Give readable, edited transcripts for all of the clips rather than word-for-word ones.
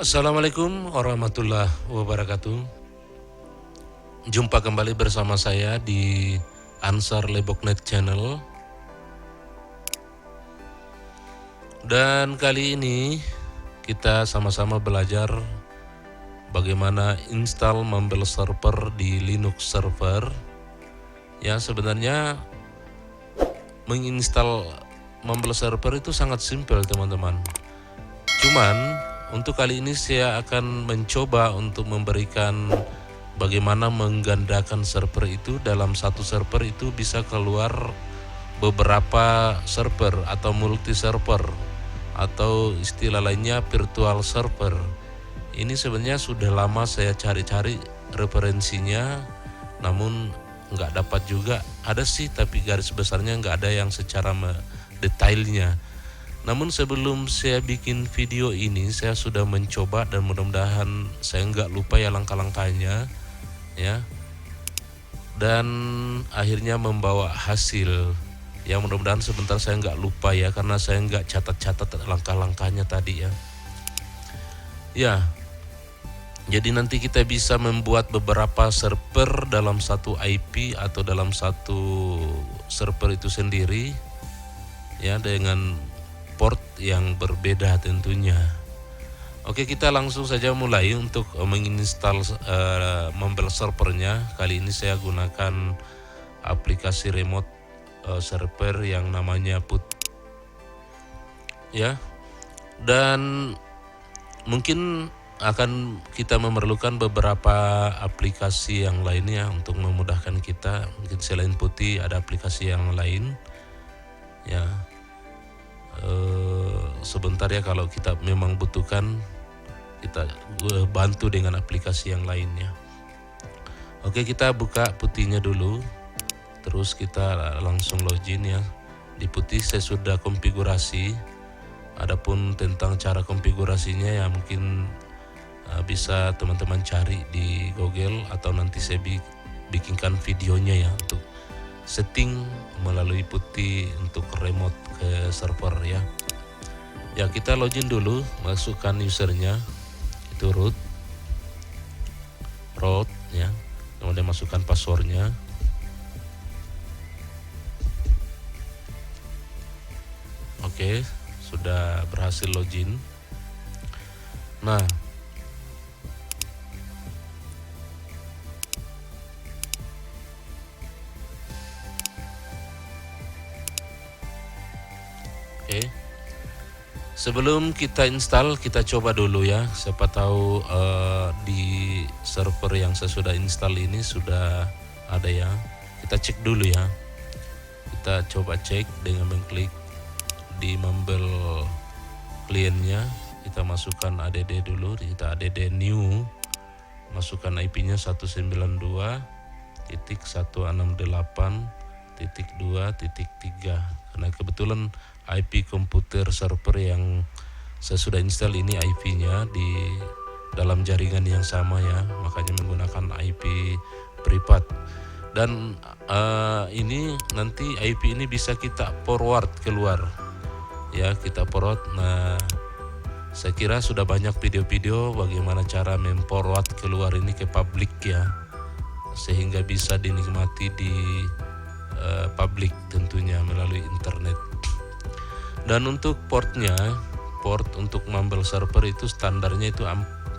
Assalamualaikum warahmatullahi wabarakatuh. Jumpa kembali bersama saya di Ansar Leboknet Channel. Dan kali ini kita sama-sama belajar bagaimana install Mumble server di Linux server. Ya, sebenarnya menginstal Mumble server itu sangat simpel, teman-teman. Cuman untuk kali ini saya akan mencoba untuk memberikan bagaimana menggandakan server itu. Dalam satu server itu bisa keluar beberapa server atau multi server, atau istilah lainnya virtual server. Ini sebenarnya sudah lama saya cari-cari referensinya, namun nggak dapat juga. Ada sih, tapi garis besarnya nggak ada yang secara detailnya. Namun sebelum saya bikin video ini, saya sudah mencoba dan mudah-mudahan saya nggak lupa ya langkah-langkahnya ya, dan akhirnya membawa hasil. Ya, mudah-mudahan sebentar saya nggak lupa ya, karena saya nggak catat-catat langkah-langkahnya tadi ya. Ya, jadi nanti kita bisa membuat beberapa server dalam satu IP atau dalam satu server itu sendiri ya, dengan port yang berbeda tentunya. Oke, kita langsung saja mulai untuk menginstal Mumble servernya. Kali ini saya gunakan aplikasi remote server yang namanya Put ya, dan mungkin akan kita memerlukan beberapa aplikasi yang lainnya untuk memudahkan kita. Mungkin selain Putih ada aplikasi yang lain ya. Sebentar ya, kalau kita memang butuhkan kita bantu dengan aplikasi yang lainnya. Oke, kita buka Putihnya dulu, terus kita langsung login ya. Di Putih saya sudah konfigurasi. Adapun tentang cara konfigurasinya ya mungkin bisa teman-teman cari di Google, atau nanti saya bikinkan videonya ya untuk setting melalui Putih untuk remote ke server ya. Ya, kita login dulu, masukkan usernya itu root ya, kemudian masukkan passwordnya. Oke, sudah berhasil login. Nah, oke, sebelum kita install, kita coba dulu ya. Siapa tahu di server yang saya sudah install ini sudah ada ya. Kita cek dulu ya. Kita coba cek dengan mengklik di Mumble kliennya. Kita masukkan add dulu. Kita add new, masukkan IP-nya 192.168.2.3, karena kebetulan IP komputer server yang saya sudah install ini IP-nya di dalam jaringan yang sama ya, makanya menggunakan IP privat. Dan ini nanti IP ini bisa kita forward keluar ya, kita forward. Nah, saya kira sudah banyak video-video bagaimana cara memforward keluar ini ke publik ya, sehingga bisa dinikmati di publik tentunya melalui internet. Dan untuk portnya, port untuk Mumble server itu standarnya itu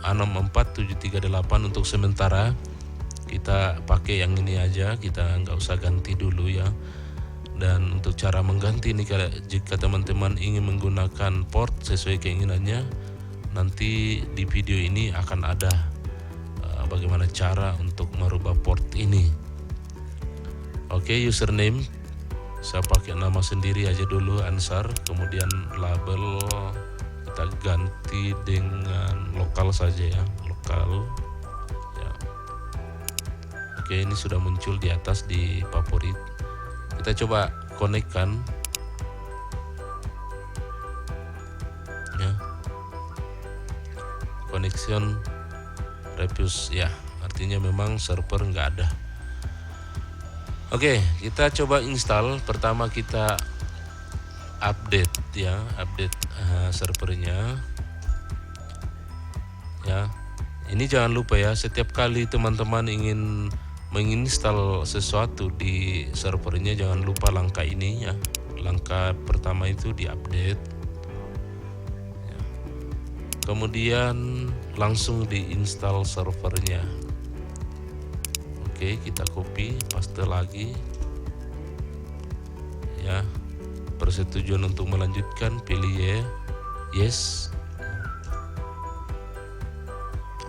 64738 untuk sementara. Kita pakai yang ini aja, kita nggak usah ganti dulu ya. Dan untuk cara mengganti ini, jika teman-teman ingin menggunakan port sesuai keinginannya, nanti di video ini akan ada bagaimana cara untuk merubah port ini. Oke, username saya pakai nama sendiri aja dulu, Ansar. Kemudian label kita ganti dengan lokal saja ya, lokal ya. Oke, ini sudah muncul di atas di favorit. Kita coba konekkan ya, connection refuse ya, artinya memang server nggak ada. Oke, kita coba install. Pertama kita update ya, update servernya. ya. Ini jangan lupa ya, setiap kali teman-teman ingin menginstal sesuatu di servernya, jangan lupa langkah ini ya. Langkah pertama itu di-update ya. Kemudian langsung diinstal servernya. Oke, kita copy, paste lagi ya. Persetujuan untuk melanjutkan, pilih yes.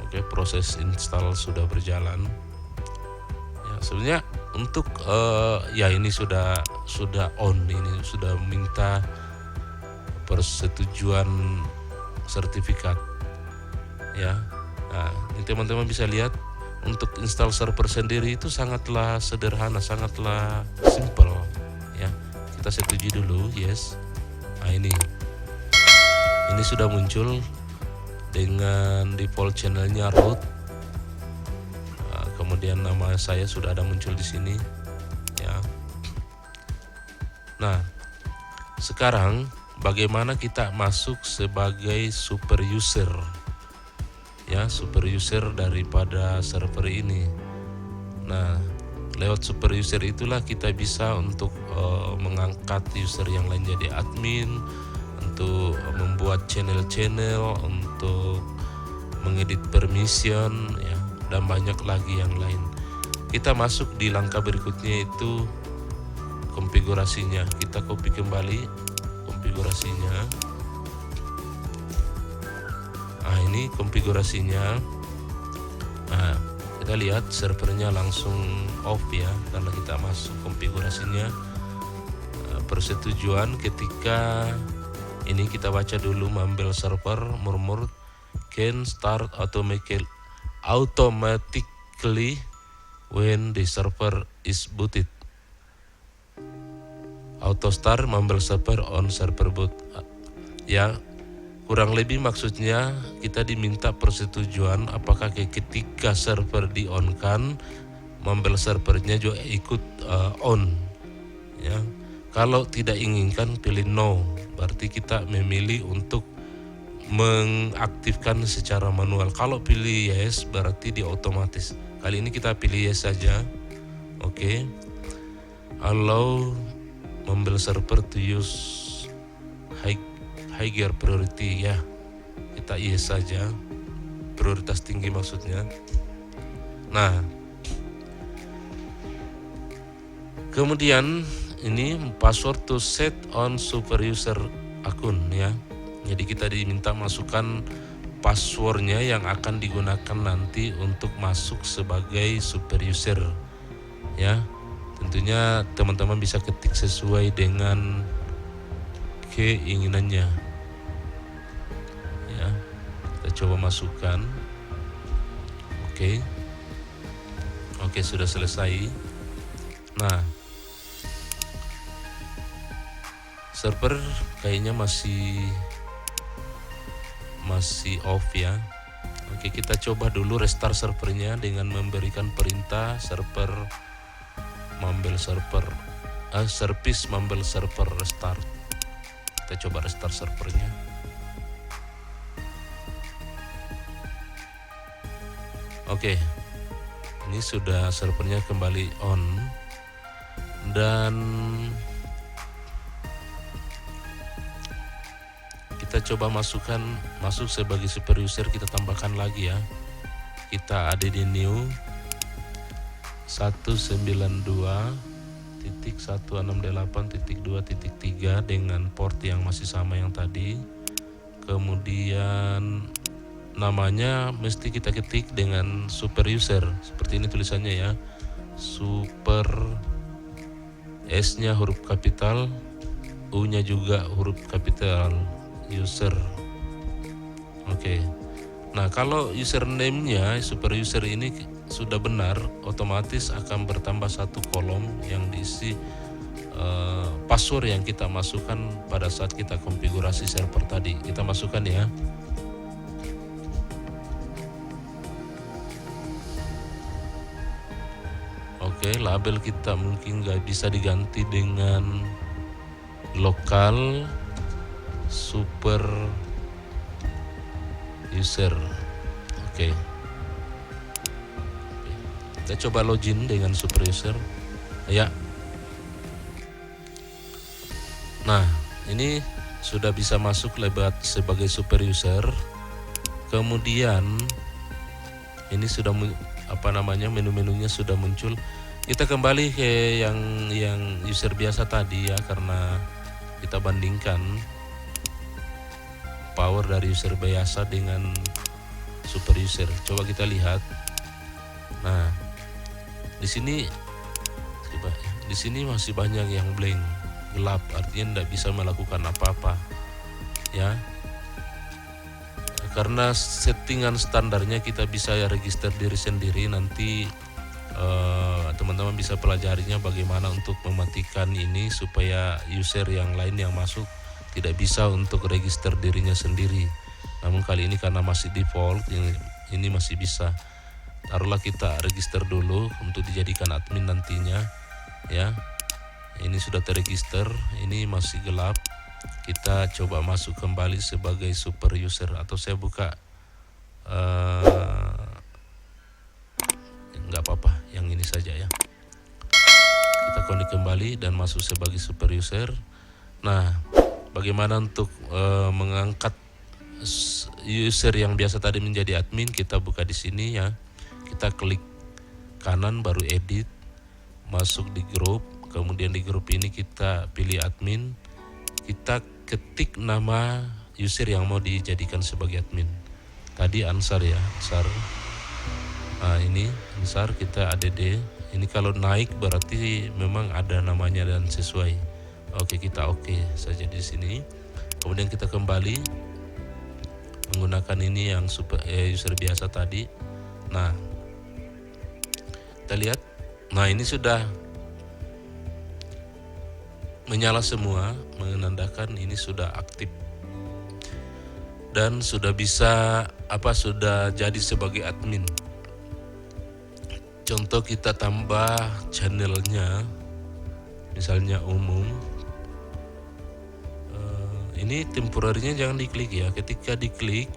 Oke, proses install sudah berjalan. Ya, sebenarnya untuk ya ini sudah on, ini sudah minta persetujuan sertifikat ya. Nah, ini teman-teman bisa lihat untuk install server sendiri itu sangatlah sederhana, sangatlah simple ya. Kita setujui dulu, yes. Nah, ini sudah muncul dengan default channelnya root. Nah, kemudian nama saya sudah ada muncul di sini ya. Nah, sekarang bagaimana kita masuk sebagai super user ya, super user daripada server ini. Nah, lewat super user itulah kita bisa untuk mengangkat user yang lain jadi admin, untuk membuat channel-channel, untuk mengedit permission ya, dan banyak lagi yang lain. Kita masuk di langkah berikutnya, itu konfigurasinya. Kita copy kembali konfigurasinya. Nah, ini konfigurasinya. Nah, kita lihat servernya langsung off ya, karena kita masuk konfigurasinya. Persetujuan ketika ini kita baca dulu, Mumble server murmur can start automatically when the server is booted. Auto start Mumble server on server boot. Ya, kurang lebih maksudnya kita diminta persetujuan apakah ketika server di on kan, Mumble servernya juga ikut on ya. Kalau tidak inginkan, pilih no, berarti kita memilih untuk mengaktifkan secara manual. Kalau pilih yes, berarti dia otomatis. Kali ini kita pilih yes saja. Oke. Allow Mumble server to use higher priority ya. Kita yes saja. Prioritas tinggi maksudnya. Nah, kemudian ini password to set on super user akun ya. Jadi kita diminta masukkan passwordnya yang akan digunakan nanti untuk masuk sebagai super user ya. Tentunya teman-teman bisa ketik sesuai dengan keinginannya ya. Kita coba masukkan. Oke, sudah selesai. Nah, server kayaknya masih off ya. Oke, kita coba dulu restart servernya dengan memberikan perintah server Mumble server service Mumble server restart. Kita coba restart servernya. Oke, ini sudah servernya kembali on dan kita coba masuk sebagai super user. Kita tambahkan lagi ya, kita ada di new 192.168.2.3 dengan port yang masih sama yang tadi. Kemudian namanya mesti kita ketik dengan super user seperti ini tulisannya ya, super, S nya huruf kapital, U nya juga huruf kapital, user. Oke. Nah, kalau username-nya super user ini sudah benar, otomatis akan bertambah satu kolom yang diisi password yang kita masukkan pada saat kita konfigurasi server tadi. Kita masukkan ya. Oke, label kita mungkin nggak bisa diganti dengan lokal super user Oke. Kita coba login dengan super user. Ya. Nah, ini sudah bisa masuk lewat sebagai super user. Kemudian ini sudah menu-menunya sudah muncul. Kita kembali ke yang user biasa tadi ya, karena kita bandingkan power dari user biasa dengan super user. Coba kita lihat. Nah, di sini masih banyak yang blank, gelap, artinya tidak bisa melakukan apa-apa ya. Karena settingan standarnya kita bisa register diri sendiri. Nanti teman-teman bisa pelajarinya bagaimana untuk mematikan ini supaya user yang lain yang masuk tidak bisa untuk register dirinya sendiri. Namun kali ini karena masih default, ini masih bisa. Taruhlah kita register dulu untuk dijadikan admin nantinya ya. Ini sudah terregister, ini masih gelap. Kita coba masuk kembali sebagai super user, atau saya buka nggak apa-apa, yang ini saja ya. Kita connect kembali dan masuk sebagai super user. Nah, bagaimana untuk mengangkat user yang biasa tadi menjadi admin? Kita buka di sini ya. Kita klik kanan baru edit, masuk di grup. Kemudian di grup ini kita pilih admin. Kita ketik nama user yang mau dijadikan sebagai admin. Tadi Ansar ya, Ansar. Nah, ini Ansar, kita add. Ini kalau naik berarti memang ada namanya dan sesuai. Oke, kita oke saja di sini. Kemudian kita kembali menggunakan ini yang user biasa tadi. Nah, kita lihat. Nah, ini sudah menyala semua, menandakan ini sudah aktif dan sudah bisa sudah jadi sebagai admin. Contoh kita tambah channelnya, misalnya umum. Ini temporarinya jangan diklik ya. Ketika diklik,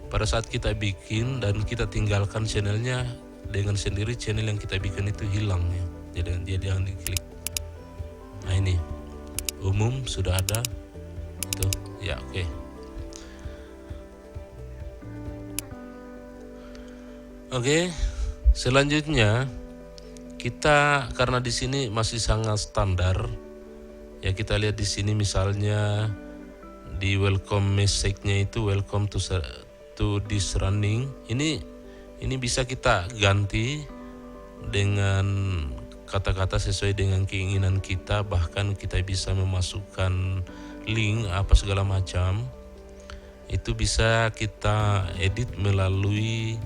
pada saat kita bikin dan kita tinggalkan channelnya, dengan sendiri channel yang kita bikin itu hilang ya. Jadi jangan diklik. Nah, ini umum sudah ada itu ya. Oke. Oke, selanjutnya kita, karena di sini masih sangat standar ya, kita lihat di sini misalnya di welcome message-nya itu welcome to this running. Ini bisa kita ganti dengan kata-kata sesuai dengan keinginan kita. Bahkan kita bisa memasukkan link apa segala macam. Itu bisa kita edit melalui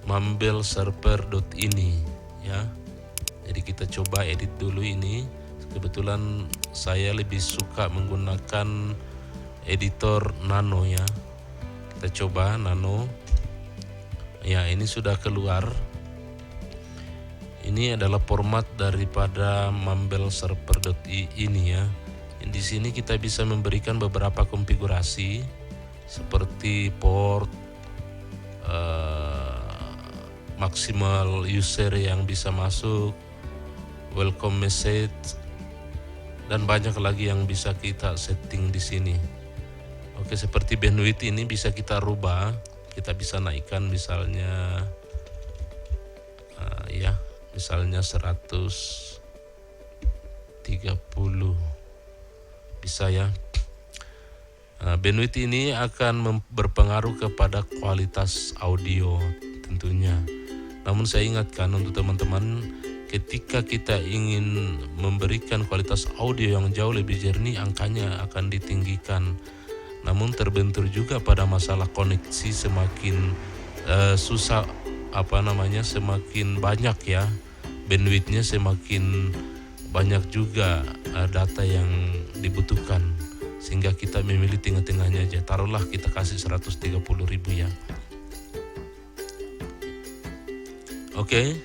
mambelserver.ini ya. Jadi kita coba edit dulu ini. Kebetulan saya lebih suka menggunakan editor Nano ya. Kita coba Nano. Ya, ini sudah keluar. Ini adalah format daripada mambelserver.ini ya. Di sini kita bisa memberikan beberapa konfigurasi seperti port, maksimal user yang bisa masuk, welcome message, dan banyak lagi yang bisa kita setting di sini. Oke, seperti bandwidth ini bisa kita rubah. Kita bisa naikkan misalnya misalnya 130 bisa ya. Bandwidth ini akan berpengaruh kepada kualitas audio tentunya. Namun saya ingatkan untuk teman-teman, ketika kita ingin memberikan kualitas audio yang jauh lebih jernih, angkanya akan ditinggikan. Namun terbentur juga pada masalah koneksi, semakin susah semakin banyak ya bandwidthnya, semakin banyak juga data yang dibutuhkan, sehingga kita memilih tengah-tengahnya aja. Taruhlah kita kasih 130.000 ya. Oke.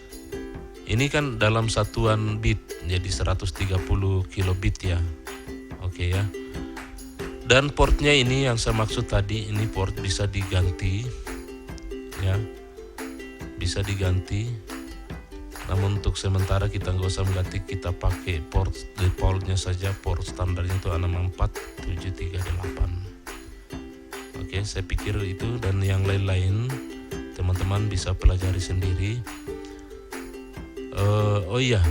Ini kan dalam satuan bit, jadi 130 kilobit ya. Oke ya. Dan portnya ini yang saya maksud tadi, ini port bisa diganti. ya, bisa diganti. Namun untuk sementara kita nggak usah mengganti, kita pakai port defaultnya saja, port standarnya itu 64738. Oke, saya pikir itu, dan yang lain-lain teman-teman bisa pelajari sendiri. Oh iya,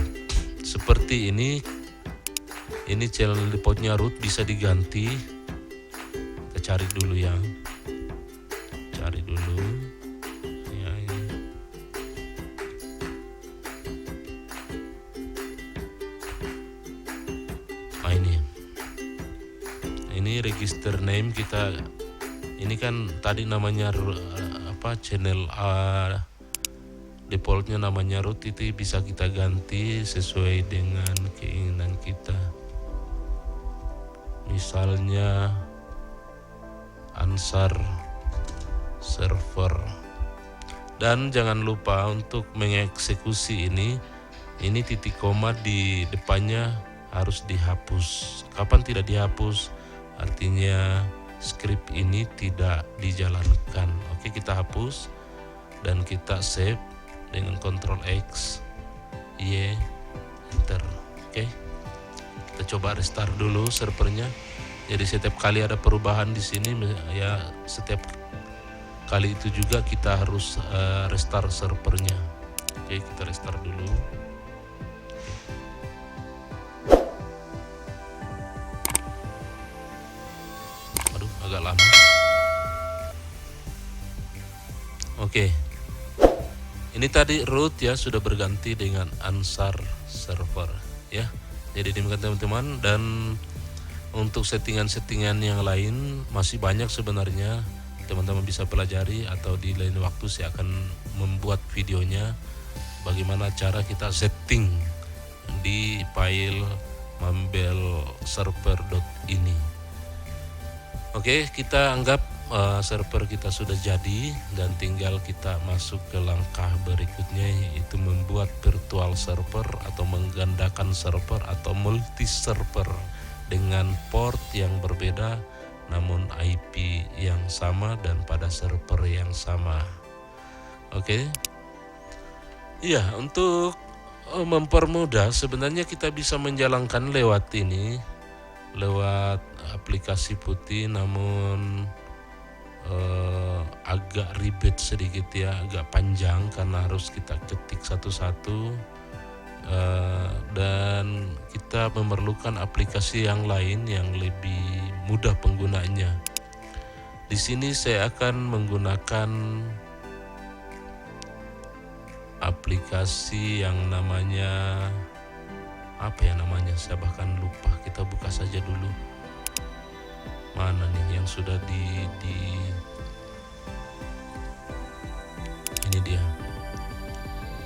seperti ini channel defaultnya root bisa diganti. Kita cari dulu ya, cari dulu ya, ini. Nah, ini register name kita. Ini kan tadi namanya channel A, defaultnya namanya root, itu bisa kita ganti sesuai dengan keinginan kita. Misalnya Ansar server. Dan jangan lupa untuk mengeksekusi ini titik koma di depannya harus dihapus. Kapan tidak dihapus? Artinya script ini tidak dijalankan. Oke, kita hapus dan kita save dengan Ctrl X, Y, Enter. Oke, kita coba restart dulu servernya. Jadi setiap kali ada perubahan di sini ya, setiap kali itu juga kita harus restart servernya. Oke, kita restart dulu. Aduh, agak lama. Oke, ini tadi root ya sudah berganti dengan Ansar server ya. Jadi demikian teman-teman, dan untuk settingan-settingan yang lain masih banyak sebenarnya, teman-teman bisa pelajari, atau di lain waktu saya akan membuat videonya bagaimana cara kita setting di file mambelserver.ini. Oke, kita anggap server kita sudah jadi, dan tinggal kita masuk ke langkah berikutnya, yaitu membuat virtual server atau menggandakan server atau multi server dengan port yang berbeda namun IP yang sama dan pada server yang sama. Oke. Iya, untuk mempermudah sebenarnya kita bisa menjalankan lewat ini, lewat aplikasi putih, namun agak ribet sedikit ya, agak panjang karena harus kita ketik satu-satu, dan kita memerlukan aplikasi yang lain yang lebih mudah penggunanya. Di sini saya akan menggunakan aplikasi yang namanya saya bahkan lupa. Kita buka saja dulu. Mana nih yang sudah di ini dia,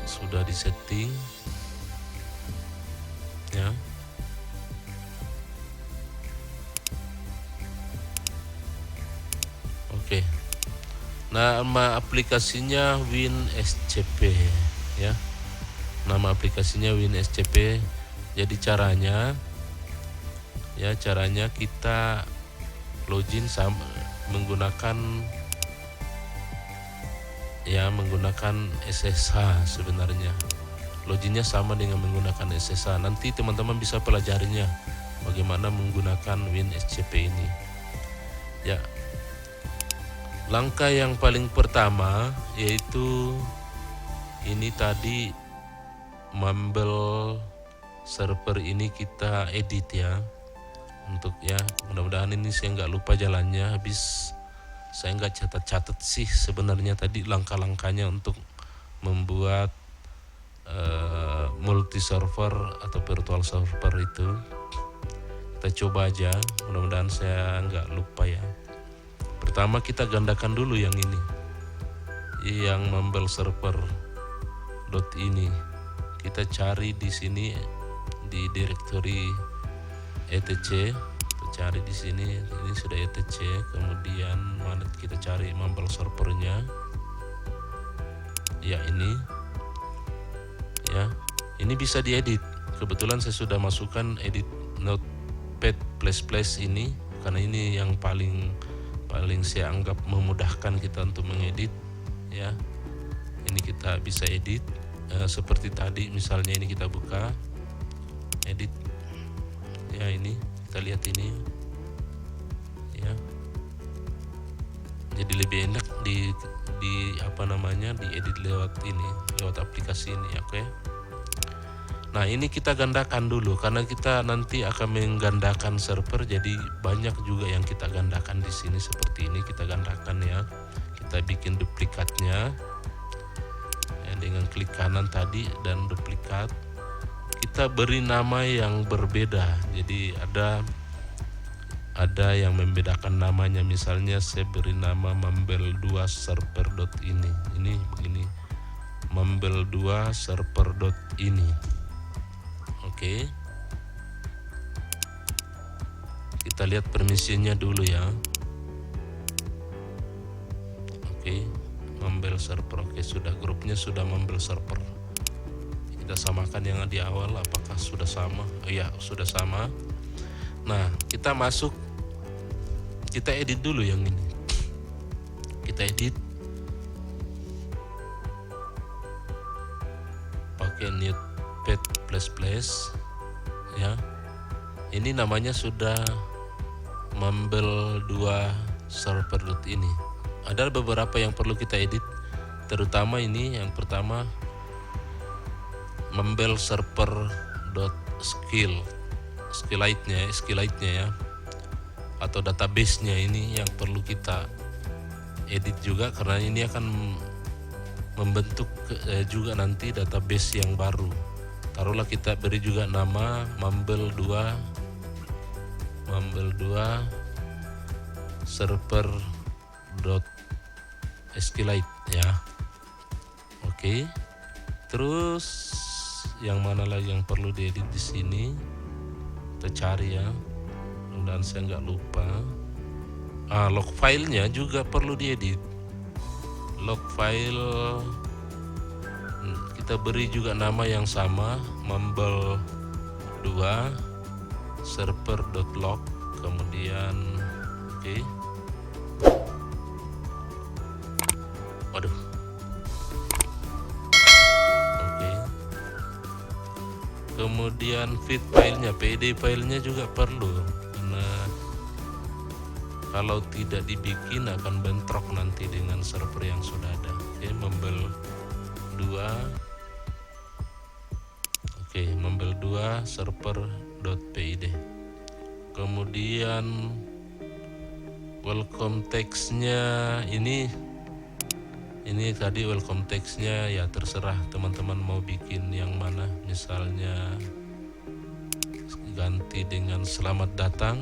sudah disetting ya. Oke, nama aplikasinya WinSCP ya, nama aplikasinya WinSCP. Jadi caranya kita login menggunakan SSH. Sebenarnya loginnya sama dengan menggunakan SSH. Nanti teman-teman bisa pelajarinya bagaimana menggunakan WinSCP ini ya. Langkah yang paling pertama yaitu ini tadi, Mumble server ini kita edit ya, untuk ya, mudah-mudahan ini saya nggak lupa jalannya. Habis saya nggak catat sih sebenarnya tadi langkah-langkahnya untuk membuat multi server atau virtual server itu. Kita coba aja, mudah-mudahan saya nggak lupa ya. Pertama kita gandakan dulu yang ini, yang Mumble server .ini. Kita cari di sini di directory etc. Kita cari di sini, ini sudah etc. Kemudian mana kita cari Mumble servernya? Ya ini, ya ini bisa diedit. Kebetulan saya sudah masukkan edit notepad ++ ini karena ini yang paling saya anggap memudahkan kita untuk mengedit ya. Ini kita bisa edit seperti tadi, misalnya ini kita buka edit ya, ini kita lihat ini ya, jadi lebih enak di diedit lewat ini, lewat aplikasi ini. Oke. Nah, ini kita gandakan dulu karena kita nanti akan menggandakan server, jadi banyak juga yang kita gandakan di sini. Seperti ini kita gandakan ya, kita bikin duplikatnya ya, dengan klik kanan tadi dan duplikat. Kita beri nama yang berbeda, jadi ada yang membedakan namanya. Misalnya saya beri nama mambel2 server.ini. Ini begini, mambel2 server.ini. Oke. Kita lihat permisinya dulu ya. Oke, mambel server. Oke, sudah, grupnya sudah mambel server. Kita samakan yang di awal, apakah sudah sama? Oh ya, sudah sama. Nah, kita masuk, kita edit dulu yang ini. Kita edit. Pakai Notepad++ ya. Ini namanya sudah mambel2 server.ini. Ada beberapa yang perlu kita edit, terutama ini yang pertama mambel server.skillite-nya ya, atau database-nya ini yang perlu kita edit juga, karena ini akan membentuk juga nanti database yang baru. Taruhlah kita beri juga nama mambel2 server.skillite ya. Oke. Terus yang mana lagi yang perlu diedit di sini? Kita cari ya. Mudah-mudahan saya nggak lupa. Log filenya juga perlu diedit. Log file kita beri juga nama yang sama, mambel2 server.log, kemudian oke. Waduh. Oke. Kemudian feed filenya, PD filenya juga perlu, karena kalau tidak dibikin akan bentrok nanti dengan server yang sudah ada. Oke, mambel2. Oke, mambel2 server.pid. Kemudian welcome text-nya ini tadi welcome text-nya ya, terserah teman-teman mau bikin yang mana. Misalnya ganti dengan selamat datang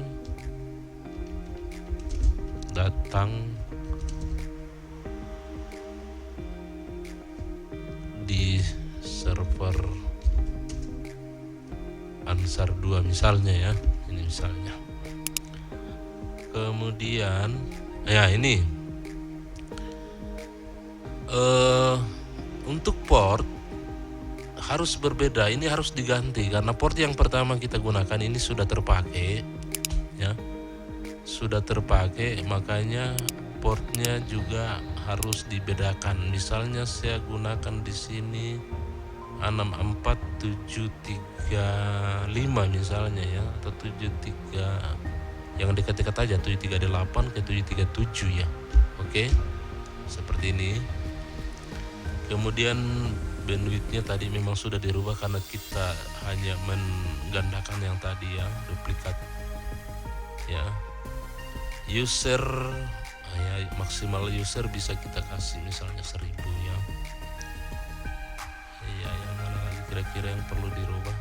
di server Ansar 2 misalnya ya, ini misalnya. Kemudian ya ini untuk port harus berbeda, ini harus diganti karena port yang pertama kita gunakan ini sudah terpakai ya, sudah terpakai, makanya portnya juga harus dibedakan. Misalnya saya gunakan di sini 64735 misalnya ya, atau 73 yang dekat-dekat aja, 738 ke 737 ya. Oke, seperti ini. Kemudian bandwidthnya tadi memang sudah dirubah karena kita hanya menggandakan yang tadi ya, duplikat ya. User ya, maksimal user bisa kita kasih misalnya 1000 ya. Iya, yang mana lagi kira-kira yang perlu dirubah?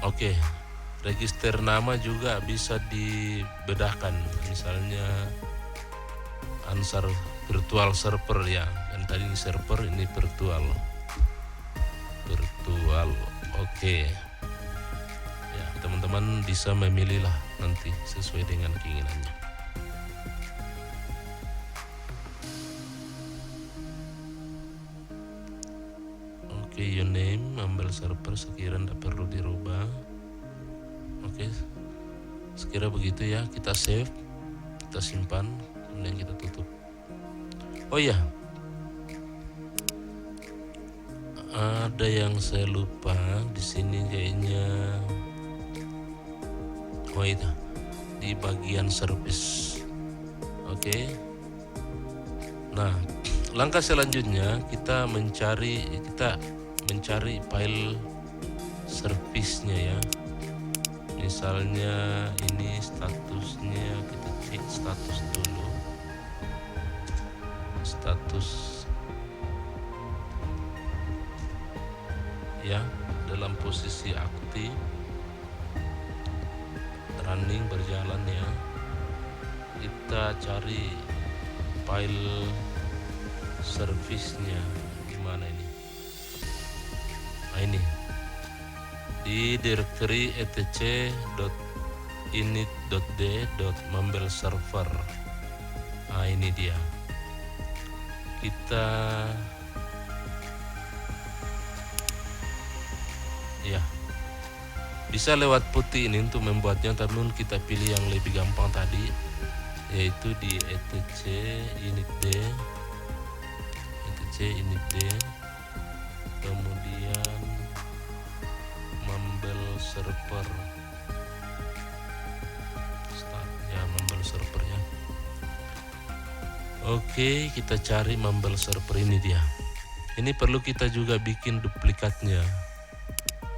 Oke, register nama juga bisa dibedakan, misalnya Ansar virtual server ya, dan tadi ini server, ini virtual. Oke ya, teman-teman bisa memilih lah nanti sesuai dengan keinginannya. Oke, uname ambil server, sekira tidak perlu dirubah. Oke, sekira begitu ya, kita save. kita simpan, kemudian kita tutup. Oh iya, ada yang saya lupa di sini kayaknya. Oh itu di bagian service. Oke. Nah, langkah selanjutnya kita mencari file servisnya ya. Misalnya ini statusnya, kita cek status dulu. Status ya, dalam posisi aktif, running, berjalan ya. Kita cari file servisnya di mana ini? Nah ini di directory etc.init.d.mumble server. Nah ini dia. Kita ya bisa lewat putih ini untuk membuatnya, namun kita pilih yang lebih gampang tadi, yaitu di etc init d kemudian mumble server start ya, mumble server ya. Oke, kita cari mumble server, ini dia. Ini perlu kita juga bikin duplikatnya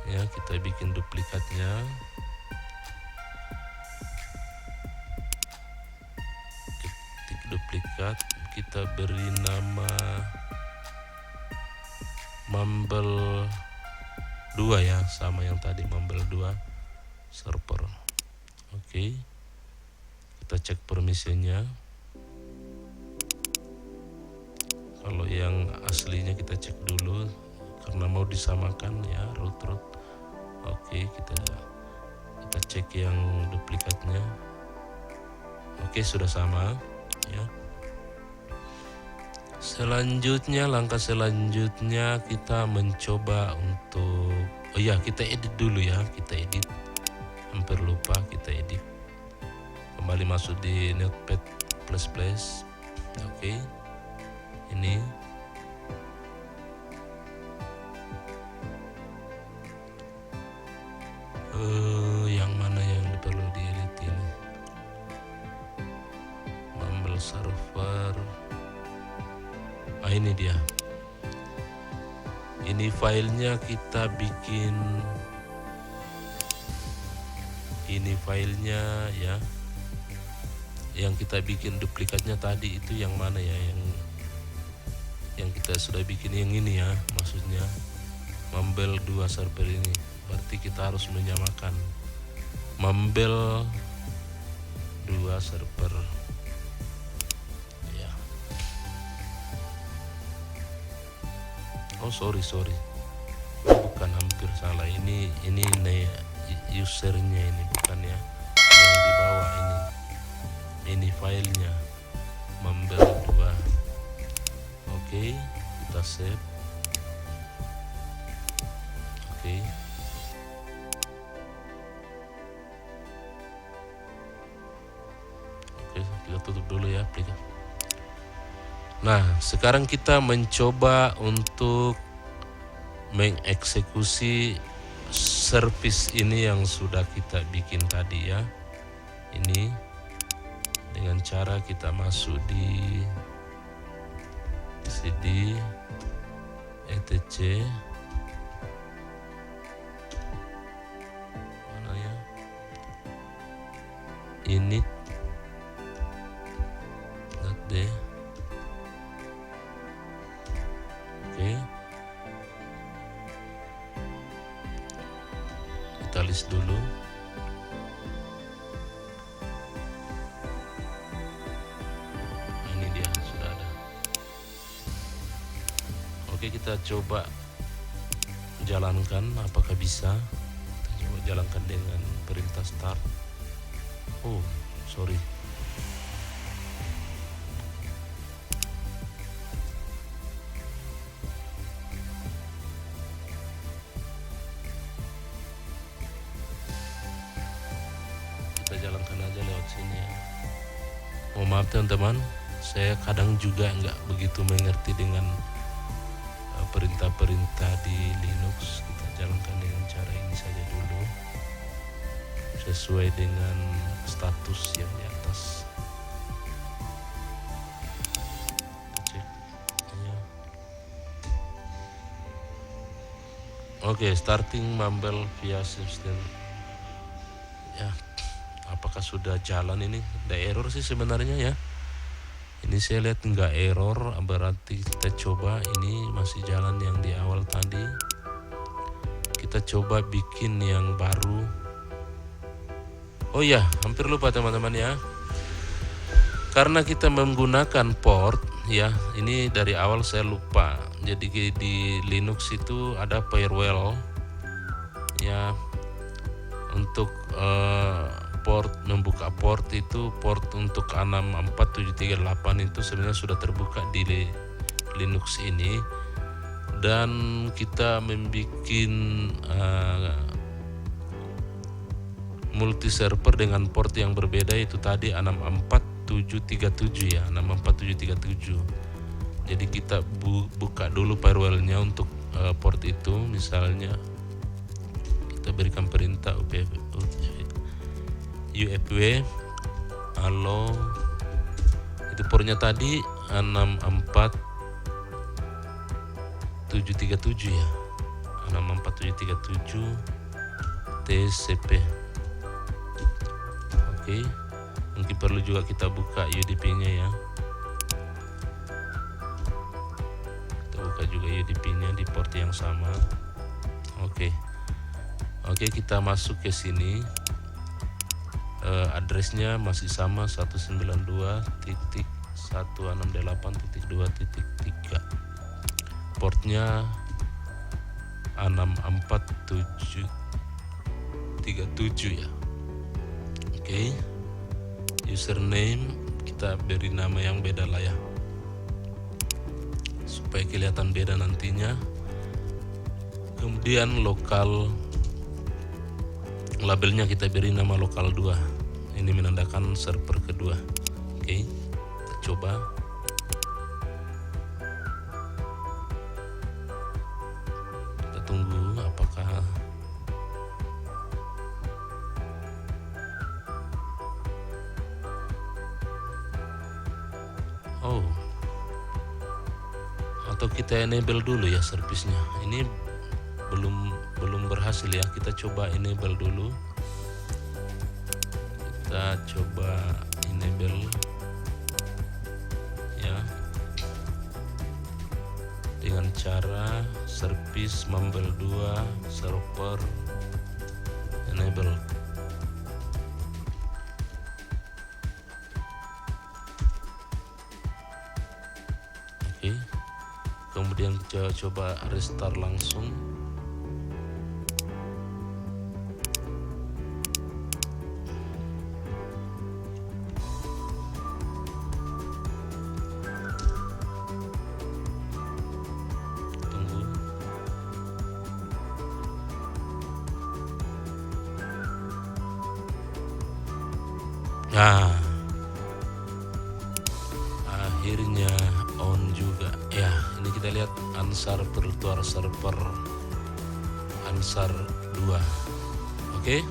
ya, kita bikin duplikatnya. Ketik duplikat, kita beri nama mumble 2 ya, sama yang tadi, mumble 2 server. Oke, kita cek permisinya. Kalau yang aslinya kita cek dulu karena mau disamakan ya, root. Oke, kita cek yang duplikatnya. Oke, sudah sama ya. Selanjutnya, langkah selanjutnya kita mencoba untuk kita edit dulu ya, kita edit. Hampir lupa, kita edit. Kembali masuk di Notepad++. Oke. Ini yang mana yang perlu diedit ini? Mumble server. Ini dia. Ini filenya kita bikin. Ini filenya ya. Yang kita bikin duplikatnya tadi itu yang mana ya? Yang kita sudah bikin yang ini ya, maksudnya mumble 2 server ini. Berarti kita harus menyamakan mumble 2 server. Oh sorry, bukan, hampir salah. Ini usernya ini, bukan ya, yang di bawah ini filenya mumble 2. Oke, kita save. Oke. Kita tutup dulu ya aplikasi. Nah, sekarang kita mencoba untuk mengeksekusi service ini yang sudah kita bikin tadi ya. Ini dengan cara kita masuk di cd etc mana ya, init.d. Oke, kita list dulu. Ini dia, sudah ada. Oke, kita coba jalankan apakah bisa. Kita coba jalankan dengan perintah start. Oh sorry, kita jalankan aja lewat sini ya. Mohon maaf teman-teman, saya kadang juga nggak begitu mengerti dengan perintah-perintah di Linux. Kita jalankan dengan cara ini saja dulu, sesuai dengan status yang di atas. Cek ya. Oke, starting Mumble via system. Ya, apakah sudah jalan ini? Ada error sih sebenarnya ya. Ini saya lihat nggak error, berarti kita coba ini masih jalan yang di awal tadi. Kita coba bikin yang baru. Oh ya, hampir lupa teman-teman ya. Karena kita menggunakan port ya, ini dari awal saya lupa. Jadi di Linux itu ada firewall ya, untuk port, membuka port itu, port untuk 64738 itu sebenarnya sudah terbuka di Linux ini, dan kita membuat multi server dengan port yang berbeda, itu tadi 64737 ya, 64737. Jadi kita buka dulu firewallnya untuk port itu. Misalnya kita berikan perintah UFW halo, itu portnya tadi 64737 ya, 64737 TCP. Oke, mungkin perlu juga kita buka UDP-nya ya. Kita buka juga UDP-nya di port yang sama. Oke, kita masuk ke sini. Addressnya masih sama 192.168.2.3, portnya 64737 ya. Oke, username kita beri nama yang beda lah ya, supaya kelihatan beda nantinya. Kemudian lokal, labelnya kita beri nama lokal 2. Ini menandakan server kedua. Oke, kita coba. Kita tunggu apakah atau kita enable dulu ya servisnya. Ini belum berhasil ya. Kita coba enable dulu. Kita coba enable ya, dengan cara service Mumble 2 server enable. Oke, kemudian kita coba restart langsung. Nah, akhirnya on juga ya. Ini kita lihat Ansar Virtual Server Ansar 2. Oke,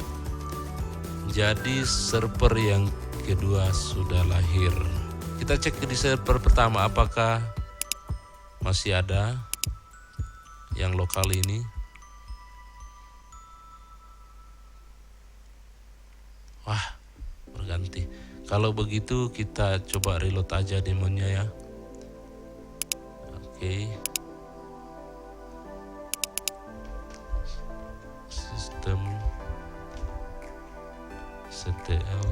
jadi server yang kedua sudah lahir. Kita cek di server pertama apakah masih ada yang lokal ini. Wah, berganti. Kalau begitu kita coba reload aja demonya ya. Oke. Sistem CTL.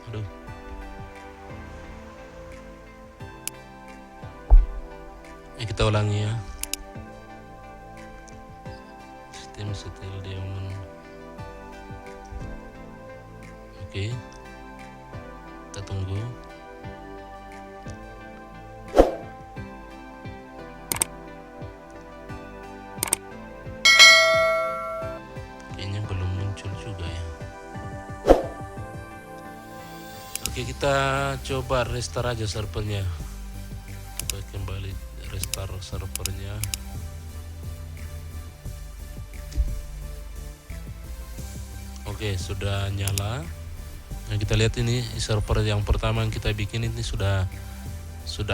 Aduh. Kita ulangi ya. Sistem CTL Diamond. Oke, kita tunggu. Oke, kita coba restart aja servernya. Kita kembali restart servernya. Oke, sudah nyala. Nah, kita lihat ini server yang pertama yang kita bikin ini sudah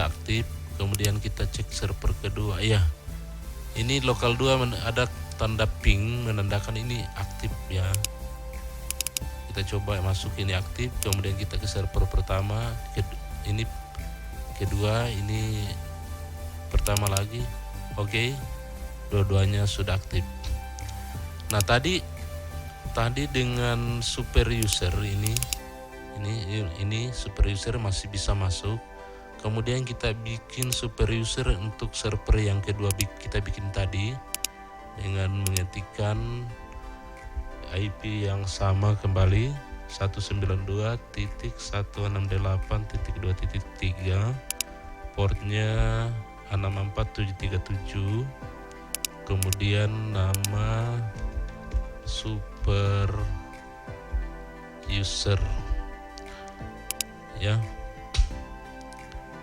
aktif. Kemudian kita cek server kedua. Iya, ini lokal 2 ada tanda ping menandakan ini aktif ya. Kita coba masuk, ini aktif. Kemudian kita ke server pertama, ini kedua, ini pertama lagi. Oke, dua-duanya sudah aktif. Nah, tadi dengan super user ini super user masih bisa masuk. Kemudian kita bikin super user untuk server yang kedua kita bikin tadi dengan mengetikkan IP yang sama kembali 192.168.2.3, portnya 64737, kemudian nama super user ya.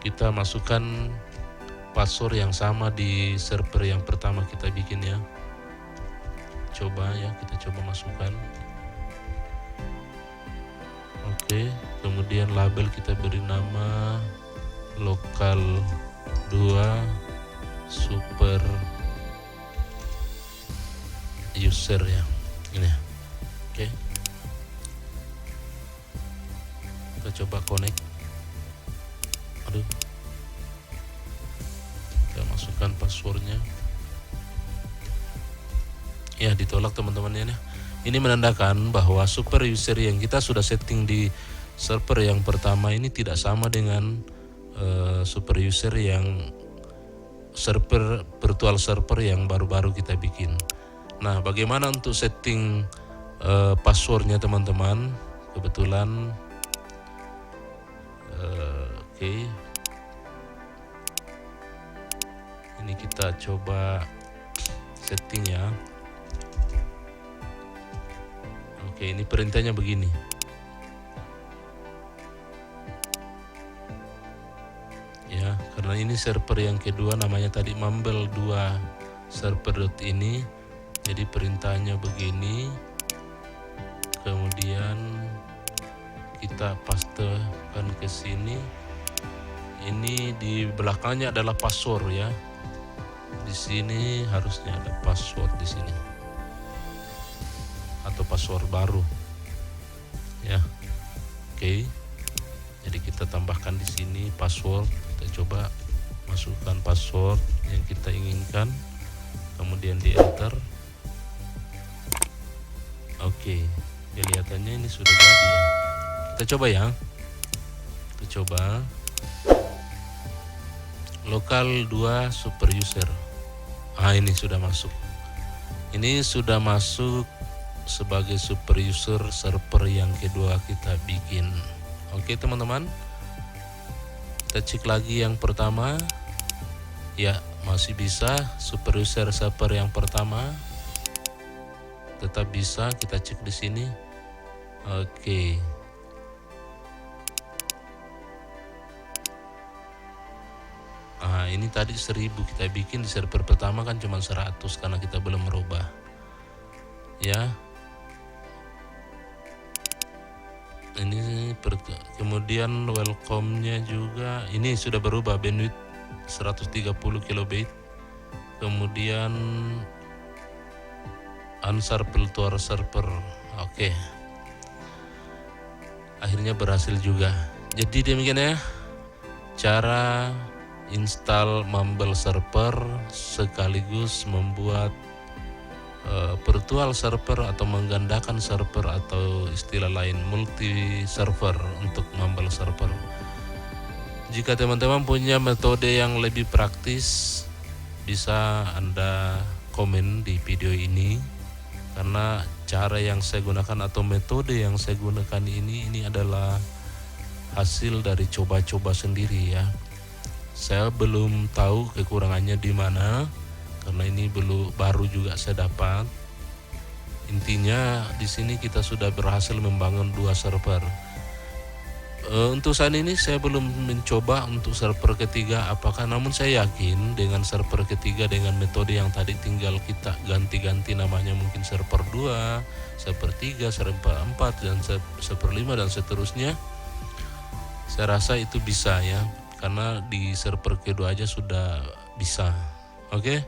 Kita masukkan password yang sama di server yang pertama kita bikin ya. Coba ya, kita coba masukkan. Oke, kemudian label kita beri nama lokal 2 super user ya. Ini ya. Oke. Kita coba connect. Aduh. Kita masukkan passwordnya. Ya, ditolak teman-teman ya. Ini menandakan bahwa super user yang kita sudah setting di server yang pertama ini tidak sama dengan super user yang virtual server yang baru-baru kita bikin. Nah, bagaimana untuk setting passwordnya teman-teman? Kebetulan oke. Ini kita coba setting ya. Oke, ini perintahnya begini. Ya, karena ini server yang kedua namanya tadi Mumble 2 server.ini. Jadi perintahnya begini. Kemudian kita pastekan ke sini. Ini di belakangnya adalah password ya. Di sini harusnya ada password di sini. Atau password baru ya. Oke, jadi kita tambahkan di sini password. Kita coba masukkan password yang kita inginkan, kemudian di enter. Oke, kelihatannya ini sudah jadi ya. Kita coba ya. Kita coba lokal 2 super user. Ini sudah masuk. Ini sudah masuk sebagai super user server yang kedua kita bikin. Oke teman-teman, kita cek lagi yang pertama. Ya, masih bisa. Super user server yang pertama tetap bisa. Kita cek di sini. Oke. Ini tadi 1000 kita bikin, di server pertama kan cuma 100 karena kita belum merubah ya. Ini kemudian welcome-nya juga ini sudah berubah, bandwidth 130 kilobit. Kemudian answer virtual server. Oke. Akhirnya berhasil juga. Jadi demikian ya cara install Mumble server sekaligus membuat virtual server atau menggandakan server atau istilah lain multi server untuk Mumble server. Jika teman-teman punya metode yang lebih praktis, bisa Anda komen di video ini, karena cara yang saya gunakan atau metode yang saya gunakan ini adalah hasil dari coba-coba sendiri ya. Saya belum tahu kekurangannya di mana, karena ini baru juga saya dapat. Intinya di sini kita sudah berhasil membangun 2 server. Untuk saat ini saya belum mencoba untuk server ketiga apakah, namun saya yakin dengan server ketiga dengan metode yang tadi tinggal kita ganti-ganti namanya, mungkin server 2, server 3, server 4 dan server 5 dan seterusnya. Saya rasa itu bisa ya, karena di server kedua aja sudah bisa. Oke.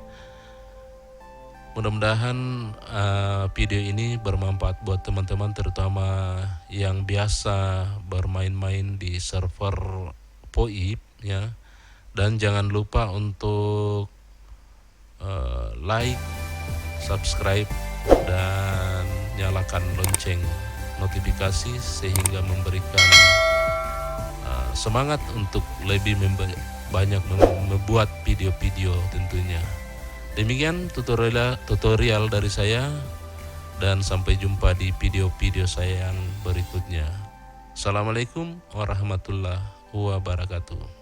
Mudah-mudahan video ini bermanfaat buat teman-teman, terutama yang biasa bermain-main di server VoIP ya. Dan jangan lupa untuk like, subscribe, dan nyalakan lonceng notifikasi sehingga memberikan semangat untuk lebih banyak membuat video-video tentunya. Demikian tutorial dari saya, dan sampai jumpa di video-video saya yang berikutnya. Assalamualaikum warahmatullahi wabarakatuh.